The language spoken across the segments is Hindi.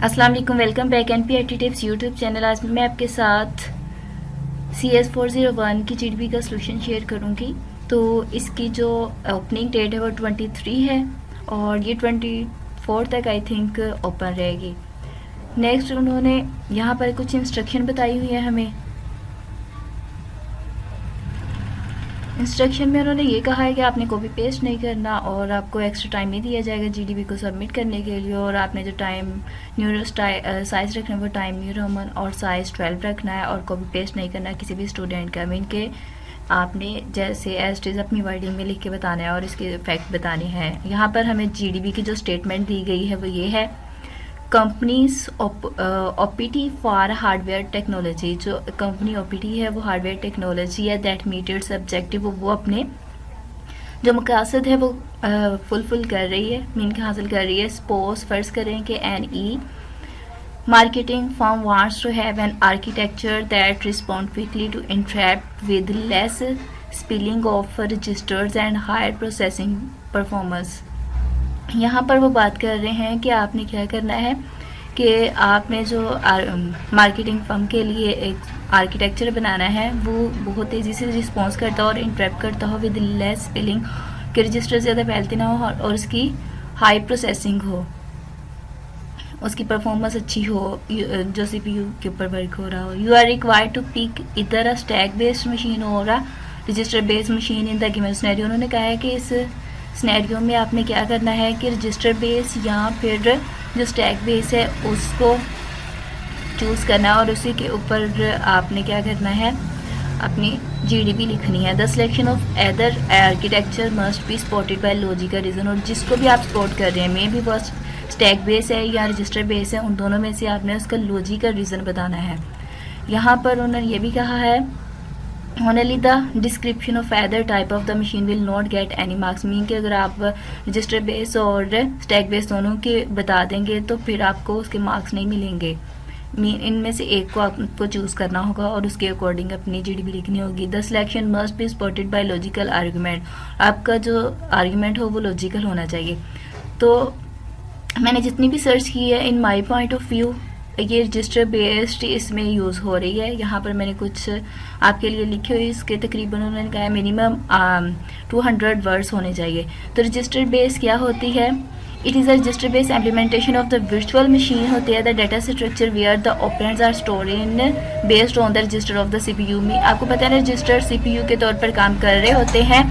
अस्सलाम वालेकुम, welcome back NPRT tips YouTube channel. आज मैं आपके साथ CS401 की जीडीपी का सोल्यूशन शेयर करूंगी। तो इसकी जो ओपनिंग डेट है वो 23 है और ये 24 तक आई थिंक ओपन रहेगी। नेक्स्ट उन्होंने यहाँ पर कुछ इंस्ट्रक्शन बताई हुई है हमें। इंस्ट्रक्शन में उन्होंने ये कहा है कि आपने कॉपी पेस्ट नहीं करना और आपको एक्स्ट्रा टाइम नहीं दिया जाएगा जीडीपी को सबमिट करने के लिए। और आपने जो टाइम साइज़ रखना है वो टाइम न्यू रोमन और साइज़ 12 रखना है और कॉपी पेस्ट नहीं करना किसी भी स्टूडेंट का। मीन के आपने जैसे एज इट इज़ अपनी वर्डिंग में लिख के बताना है और इसके इफेक्ट बताने हैं। यहाँ पर हमें जीडीपी की जो स्टेटमेंट दी गई है वो ये है, companies OPT for hardware technology. जो कंपनी ओपीटी है वो हार्डवेयर टेक्नोलॉजी है दैट मीट इट्स ऑब्जेक्टिव, वो अपने जो मकासद है वो फुलफिल कर रही है, मीन के हासिल कर रही है। सपोज फर्ज करें कि NE marketing firm wants to have an architecture that respond quickly to interact with less spilling of registers and higher processing performance. यहाँ पर वो बात कर रहे हैं कि आपने क्या करना है कि आपने जो मार्केटिंग फर्म के लिए एक आर्किटेक्चर बनाना है वो बहुत तेज़ी से रिस्पॉन्स करता हो और इंटरैक्ट करता हो विद लेस स्पेलिंग, के रजिस्टर ज़्यादा फैलते ना हो और उसकी हाई प्रोसेसिंग हो, उसकी परफॉर्मेंस अच्छी हो, जो CPU के ऊपर वर्क हो रहा हो। You are required to pick इधर अ स्टैक बेस्ड मशीन और a register based machine in the given scenario. उन्होंने कहा है कि इस सिनेरियो में आपने क्या करना है कि रजिस्टर बेस या फिर जो स्टैक बेस है उसको चूज़ करना है और उसी के ऊपर आपने क्या करना है, अपनी जीडीपी लिखनी है। The selection of either architecture must be supported by logical reason. और जिसको भी आप सपोर्ट कर रहे हैं, मे भी वो स्टैक बेस है या रजिस्टर बेस है, उन दोनों में से आपने उसका लॉजिकल रीज़न बताना है। यहाँ पर उन्होंने ये भी कहा है, Only the description of either type of the machine will not get any marks। Mean कि अगर आप रजिस्टर बेस और स्टैक बेस दोनों के बता देंगे तो फिर आपको उसके मार्क्स नहीं मिलेंगे। मीन इनमें से एक को आपको चूज़ करना होगा और उसके अकॉर्डिंग अपनी जीडीपी लिखनी होगी। The selection must be supported by logical argument. आपका जो आर्गूमेंट हो वो लॉजिकल होना चाहिए। तो मैंने जितनी भी सर्च की है, इन माई पॉइंट ऑफ व्यू ये रजिस्टर बेस्ड इसमें यूज़ हो रही है। यहाँ पर मैंने कुछ आपके लिए लिखे हुए, इसके तकरीबन उन्होंने कहा है मिनिमम 200 वर्ड्स होने चाहिए। तो रजिस्टर बेस क्या होती है? It is a register base implementation of the virtual machine होती है the data structure where the operands are stored in based on the register of the CPU में। आपको पता है रजिस्टर CPU के तौर पर काम कर रहे होते हैं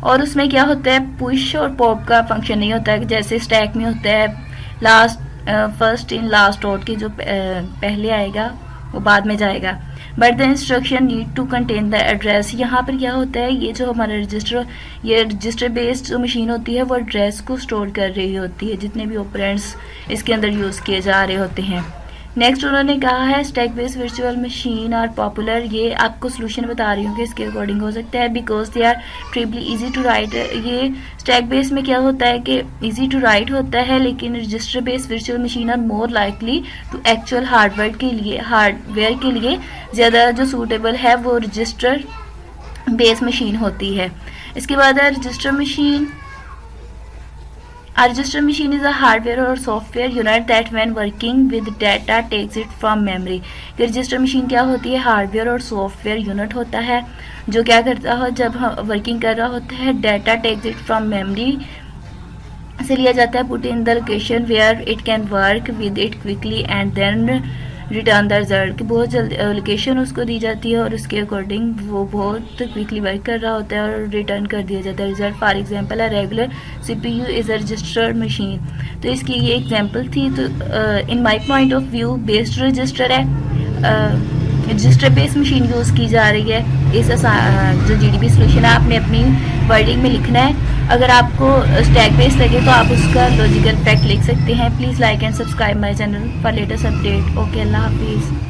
और उसमें क्या होता है, पुश और पॉप का फंक्शन नहीं होता है जैसे स्टैक में होता है। Last first in last out की जो पहले आएगा वो बाद में जाएगा। But the instruction need to contain the address. यहाँ पर क्या होता है, ये जो हमारा ये रजिस्टर बेस्ड जो मशीन होती है वो एड्रेस को स्टोर कर रही होती है, जितने भी ऑपरेंड्स इसके अंदर यूज़ किए जा रहे होते हैं। नेक्स्ट उन्होंने कहा है stack based virtual machine are popular. ये आपको सोल्यूशन बता रही हूँ कि इसके अकॉर्डिंग हो सकता है, because they are triply easy to write. ये स्टैक बेस में क्या होता है कि इजी टू राइट होता है, लेकिन register based virtual machine are more likely to actual hardware के लिए ज़्यादा जो सूटेबल है वो रजिस्टर बेस्ड मशीन होती है। इसके बाद है register machine. A register machine is a hardware or software unit that when working with data takes it from memory। कि रजिस्टर मशीन क्या होती है, हार्डवेयर और सॉफ्टवेयर यूनिट होता है जो क्या करता है, जब वर्किंग कर रहा होता है data takes it from memory से लिया जाता है, put in the location where it can work with it quickly and then return the result. कि बहुत जल्दी लोकेशन उसको दी जाती है और उसके अकॉर्डिंग वो बहुत क्विकली वर्क कर रहा होता है और रिटर्न कर दिया जाता है result. For example a regular CPU is a registered machine. तो इसकी ये एग्जांपल थी। तो in my point of view based register है, रजिस्टर बेस्ड मशीन यूज़ की जा रही है। इस जो जीडीपी सोल्यूशन है आपने अपनी वर्डिंग में लिखना है। अगर आपको स्टैक बेस लगे तो आप उसका लॉजिकल फैक्ट लिख सकते हैं। Please like and subscribe my channel for latest update. Okay, अल्लाह हाफिज़।